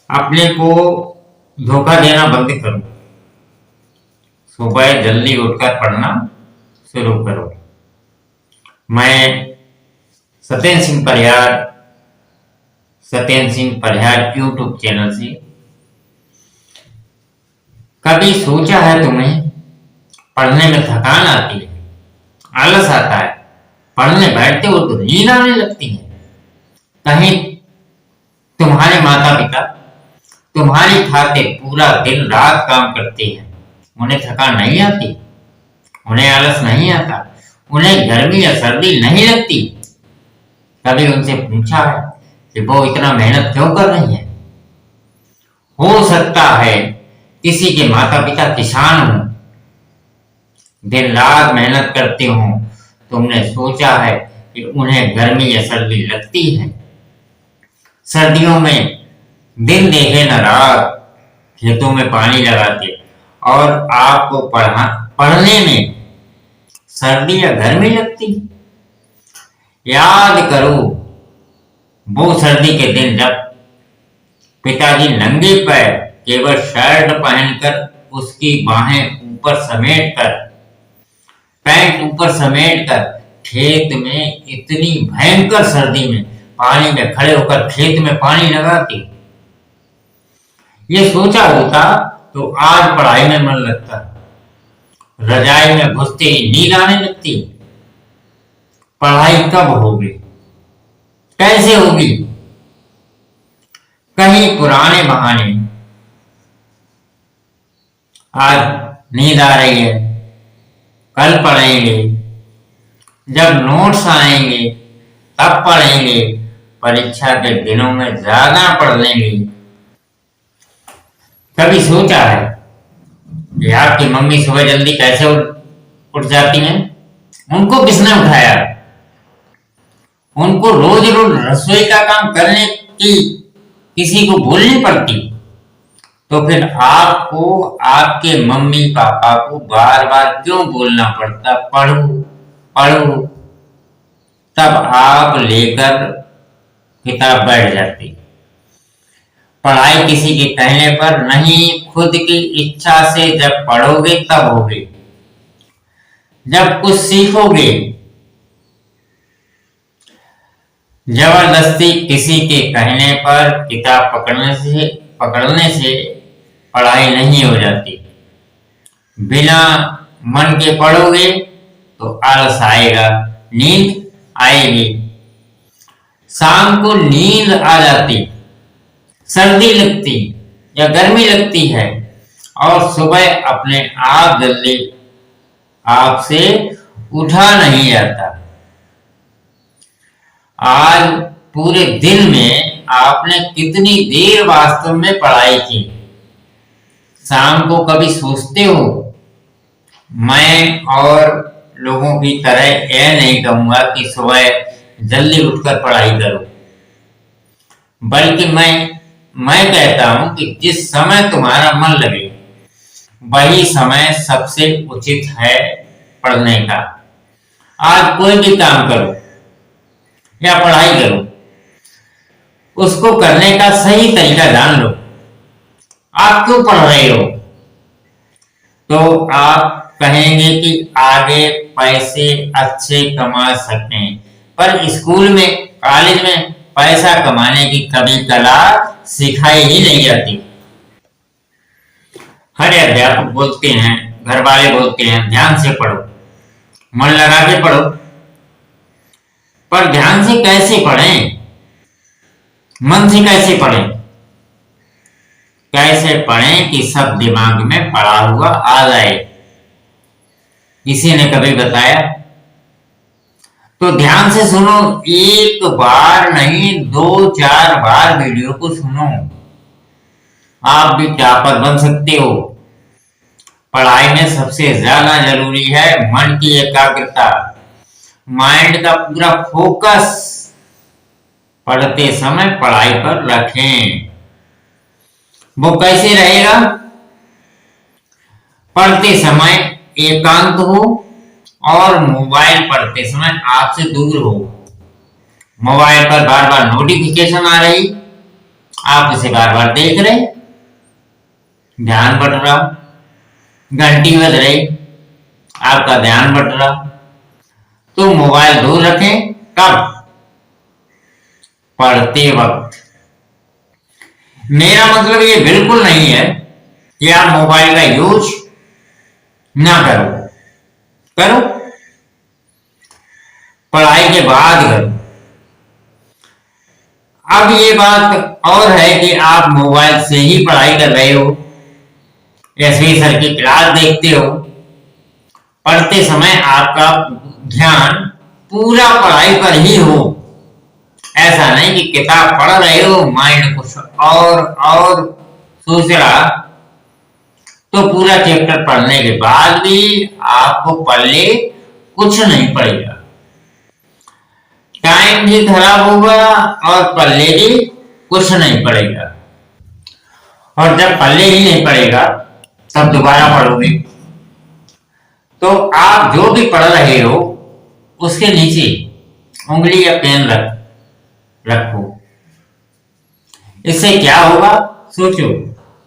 अपने को धोखा देना बंद करो। सुबह जल्दी उठकर पढ़ना शुरू करो। मैं सत्येंद्र सिंह परिहार यूट्यूब चैनल से। कभी सोचा है तुम्हें पढ़ने में थकान आती है, आलस आता है, पढ़ने बैठते हो तो नींद आने लगती है। कहीं तुम्हारे माता पिता तुम्हारी खातिर पूरा दिन रात काम करते हैं, उन्हें थकान नहीं आती, उन्हें आलस नहीं आता, उन्हें गर्मी या सर्दी नहीं लगती? कभी उनसे पूछा है कि वो इतना मेहनत क्यों कर रही है? हो सकता है किसी के माता पिता किसान हों, दिन रात मेहनत करते हों, तुमने सोचा है कि उन्हें गर्मी या सर्दी लगती है। सर्दियों में दिन देखे न रात खेतों में पानी लगाते, और आपको पढ़ने में सर्दी या गर्मी लगती? याद करो वो सर्दी के दिन जब पिताजी नंगे पैर केवल शर्ट पहनकर उसकी बाहें ऊपर समेटकर, पैंट ऊपर समेटकर खेत में इतनी भयंकर सर्दी में पानी में खड़े होकर खेत में पानी लगाते। ये सोचा होता तो आज पढ़ाई में मन लगता, रजाई में घुसते ही नींद आने लगती। पढ़ाई कब होगी, कैसे होगी? कहीं पुराने बहाने। आज नींद आ रही है, कल पढ़ेंगे, जब नोट्स आएंगे तब पढ़ेंगे, परीक्षा के दिनों में ज्यादा पढ़ लेंगे। कभी सोचा है कि आपकी मम्मी सुबह जल्दी कैसे उठ जाती हैं? उनको किसने उठाया? उनको रोज रोज रसोई का काम करने की किसी को बोलनी पड़ती? तो फिर आपको आपके मम्मी पापा को बार बार क्यों बोलना पड़ता, पढ़ो पढ़ो? तब आप लेकर किताब बैठ जाती। पढ़ाई किसी के कहने पर नहीं, खुद की इच्छा से जब पढ़ोगे तब होगी। जब कुछ सीखोगे। जबरदस्ती किसी के कहने पर किताब पकड़ने से पढ़ाई नहीं हो जाती। बिना मन के पढ़ोगे तो आलस आएगा, नींद आएगी, शाम को नींद आ जाती, सर्दी लगती या गर्मी लगती है, और सुबह अपने आप जल्दी आपसे उठा नहीं जाता। आज पूरे दिन में आपने कितनी देर वास्तव में पढ़ाई की? शाम को कभी सोचते हो? मैं और लोगों की तरह यह नहीं कहूंगा कि सुबह जल्दी उठकर पढ़ाई करो, बल्कि मैं कहता हूं कि जिस समय तुम्हारा मन लगे वही समय सबसे उचित है पढ़ने का। आज कोई भी काम करो या पढ़ाई करो, उसको करने का सही तरीका जान लो। आप क्यों पढ़ रहे हो? तो आप कहेंगे कि आगे पैसे अच्छे कमा सकें, पर स्कूल में कॉलेज में पैसा कमाने की कभी कला सिखाई ही नहीं जाती। हर अध्यापक बोलते हैं, घर वाले बोलते हैं, ध्यान से पढ़ो, मन लगा के पढ़ो, पर ध्यान से कैसे पढ़ें? मन से कैसे पढ़ें? कैसे पढ़ें कि सब दिमाग में पड़ा हुआ आ जाए? किसी ने कभी बताया? तो ध्यान से सुनो, एक बार नहीं 2-4 बार वीडियो को सुनो। आप भी टॉपर बन सकते हो। पढ़ाई में सबसे ज्यादा जरूरी है मन की एकाग्रता, माइंड का पूरा फोकस पढ़ते समय पढ़ाई पर रखें। वो कैसे रहेगा? पढ़ते समय एकांत हो और मोबाइल पढ़ते समय आपसे दूर हो। मोबाइल पर बार बार नोटिफिकेशन आ रही, आप उसे बार बार देख रहे, ध्यान बढ़ रहा, घंटी बज रही, आपका ध्यान बढ़ रहा। तो मोबाइल दूर रखें। कब? पढ़ते वक्त। मेरा मतलब ये बिल्कुल नहीं है कि आप मोबाइल का यूज ना करो, करो, पढ़ाई के बाद करो। अब ये बात और है कि आप मोबाइल से ही पढ़ाई कर रहे हो, एसवी सर की क्लास देखते हो, पढ़ते समय आपका ध्यान पूरा पढ़ाई पर ही हो। ऐसा नहीं कि किताब पढ़ रहे हो, माइंड कुछ और सोच रहा, तो पूरा चैप्टर पढ़ने के बाद भी आपको पल्ले कुछ नहीं पड़ेगा, टाइम भी खराब होगा और पल्ले भी कुछ नहीं पड़ेगा। और जब पल्ले ही नहीं पड़ेगा तब दोबारा पढ़ोगे तो आप जो भी पढ़ रहे हो उसके नीचे उंगली या पेन रखो। इससे क्या होगा? सोचो,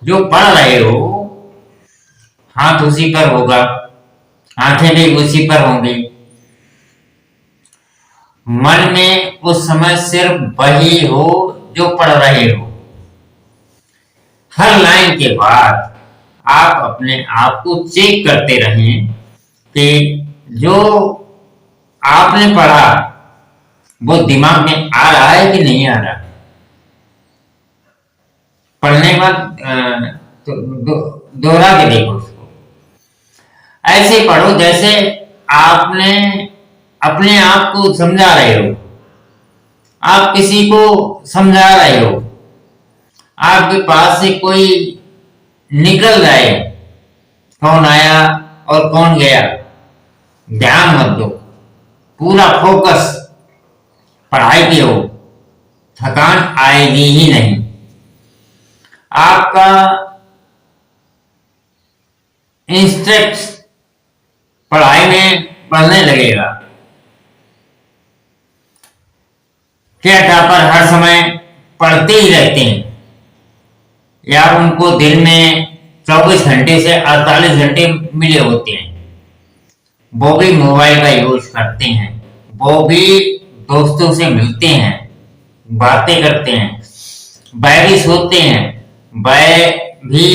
जो पढ़ रहे हो हाथ उसी पर होगा, आंखें भी उसी पर होंगी, मन में उस समय सिर्फ वही हो जो पढ़ रहे हो। हर लाइन के बाद आप अपने आप को चेक करते रहें कि जो आपने पढ़ा वो दिमाग में आ रहा है कि नहीं आ रहा। पढ़ने के बाद दोहरा के देखो उसको। ऐसे पढ़ो जैसे आपने अपने आप को समझा रहे हो, आप किसी को समझा रहे हो, आपके पास से कोई निकल जाए, कौन आया और कौन गया, ध्यान मत दो, पूरा फोकस पढ़ाई की हो, थकान आएगी ही नहीं। आपका इंस्ट्रक्ट पढ़ाई में बढ़ने लगेगा। क्या टॉपर हर समय पढ़ते ही रहते हैं या उनको दिन में 24 घंटे से 48 घंटे मिले होते हैं, वो भी मोबाइल का यूज करते हैं, वो भी दोस्तों से मिलते हैं, बातें करते हैं, वह भी सोते हैं, वह भी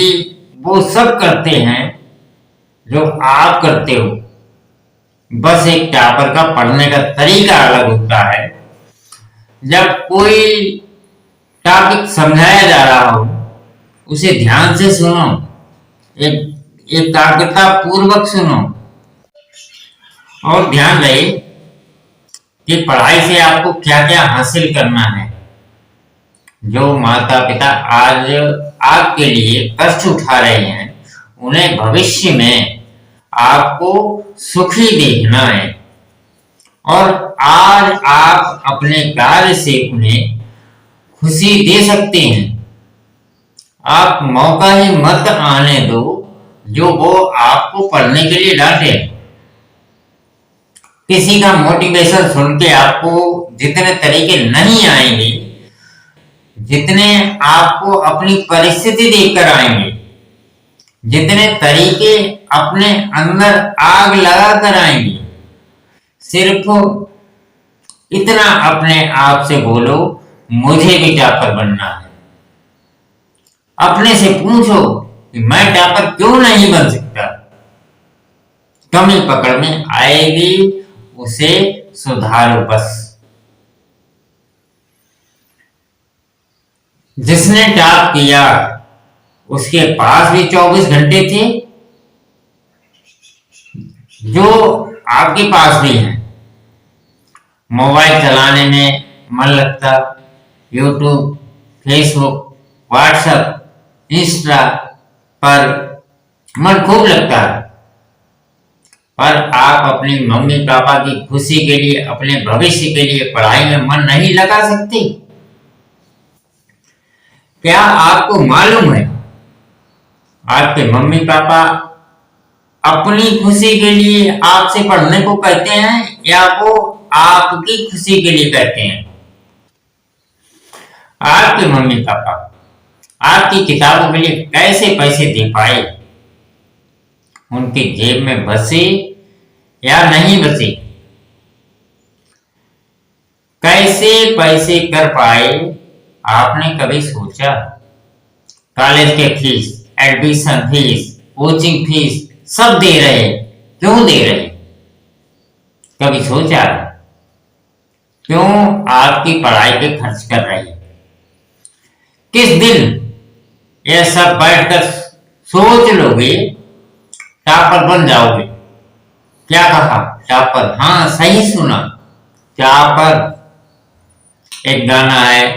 वो सब करते हैं जो आप करते हो। बस एक टॉपर का पढ़ने का तरीका अलग होता है। जब कोई टॉपिक समझाया जा रहा हो उसे ध्यान से सुनो, एकाग्रता पूर्वक सुनो और ध्यान रहे कि पढ़ाई से आपको क्या क्या हासिल करना है। जो माता पिता आज आपके लिए कष्ट उठा रहे हैं उन्हें भविष्य में आपको सुखी देखना है और आज आप अपने कार्य से उन्हें खुशी दे सकते हैं। आप मौका ही मत आने दो जो वो आपको पढ़ने के लिए डांटे। किसी का मोटिवेशन सुन के आपको जितने तरीके नहीं आएंगे, जितने आपको अपनी परिस्थिति देखकर आएंगे, जितने तरीके अपने अंदर आग लगा कर आएंगे, सिर्फ इतना अपने आप से बोलो, मुझे भी टॉपर बनना है। अपने से पूछो कि मैं टॉपर क्यों नहीं बन सकता। कमी पकड़ में आएगी, उसे सुधारो बस। जिसने टॉप किया उसके पास भी 24 घंटे थे जो आपके पास भी हैं। मोबाइल चलाने में मन लगता, यूट्यूब, फेसबुक, व्हाट्सएप, इंस्टा पर मन खूब लगता है, पर आप अपनी मम्मी पापा की खुशी के लिए, अपने भविष्य के लिए पढ़ाई में मन नहीं लगा सकते। क्या आपको मालूम है आपके मम्मी पापा अपनी खुशी के लिए आपसे पढ़ने को कहते हैं या वो आपकी खुशी के लिए कहते हैं? आपके मम्मी पापा आपकी किताबों के लिए कैसे पैसे दे पाए? उनके जेब में बसे या नहीं बसे? कैसे पैसे कर पाए आपने कभी सोचा? कॉलेज के fees, admission fees, coaching fees सब दे रहे, क्यों दे रहे? कभी सोचा क्यों आपकी पढ़ाई पे खर्च कर रहे? किस दिन यह सब बैठकर सोच लोगे टॉपर बन जाओगे? क्या कहा? टॉपर? हाँ, सही सुना, टॉपर। एक गाना है,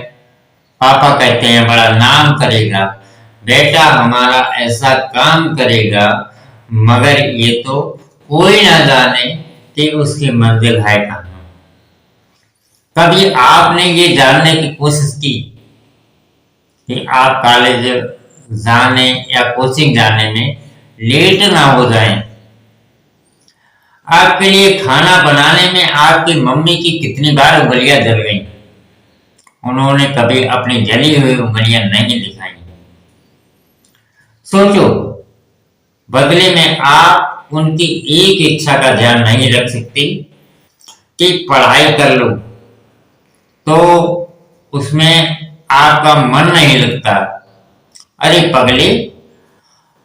पापा कहते हैं बड़ा नाम करेगा, बेटा हमारा ऐसा काम करेगा, मगर ये तो कोई ना जाने कि उसकी मंजिल है कहां। कभी आपने ये जानने की कोशिश की कि आप कॉलेज जाने या कोचिंग जाने में लेट ना हो जाएं? आपके लिए खाना बनाने में आपकी मम्मी की कितनी बार उंगलियां जल गई? उन्होंने कभी अपनी जली हुई उंगलियां नहीं दिखाई। सोचो, बदले में आप उनकी एक इच्छा का ध्यान नहीं रख सकते कि पढ़ाई कर लो, तो उसमें आपका मन नहीं लगता। अरे पगले,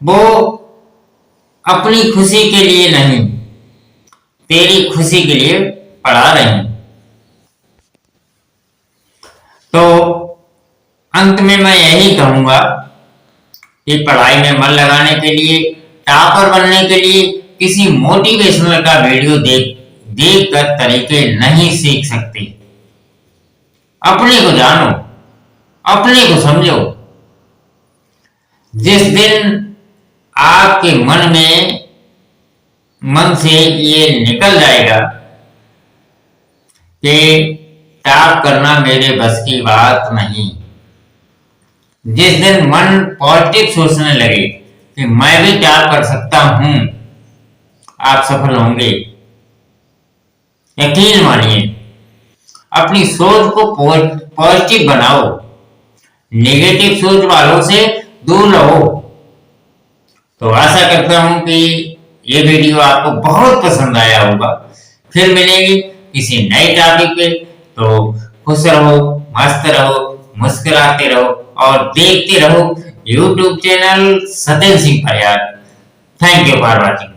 वो अपनी खुशी के लिए नहीं, तेरी खुशी के लिए पढ़ा रही हैं। तो अंत में मैं यही कहूंगा कि पढ़ाई में मन लगाने के लिए, टॉपर बनने के लिए किसी मोटिवेशनल का वीडियो देख कर तरीके नहीं सीख सकते। अपने को जानो, अपने को समझो। जिस दिन आपके मन से ये निकल जाएगा कि टॉप करना मेरे बस की बात नहीं, जिस दिन मन पॉजिटिव सोचने लगे कि मैं भी टॉप कर सकता हूं, आप सफल होंगे। यकीन मानिए, अपनी सोच को पॉजिटिव बनाओ, नेगेटिव सोच वालों से दूर रहो। तो आशा करता हूं कि ये वीडियो आपको बहुत पसंद आया होगा। फिर मिलेंगे किसी नए टॉपिक पे। तो खुश रहो, मस्त रहो, मुस्कुराते रहो और देखते रहो YouTube channel Satyendra Singh Parihar. Thank you for watching.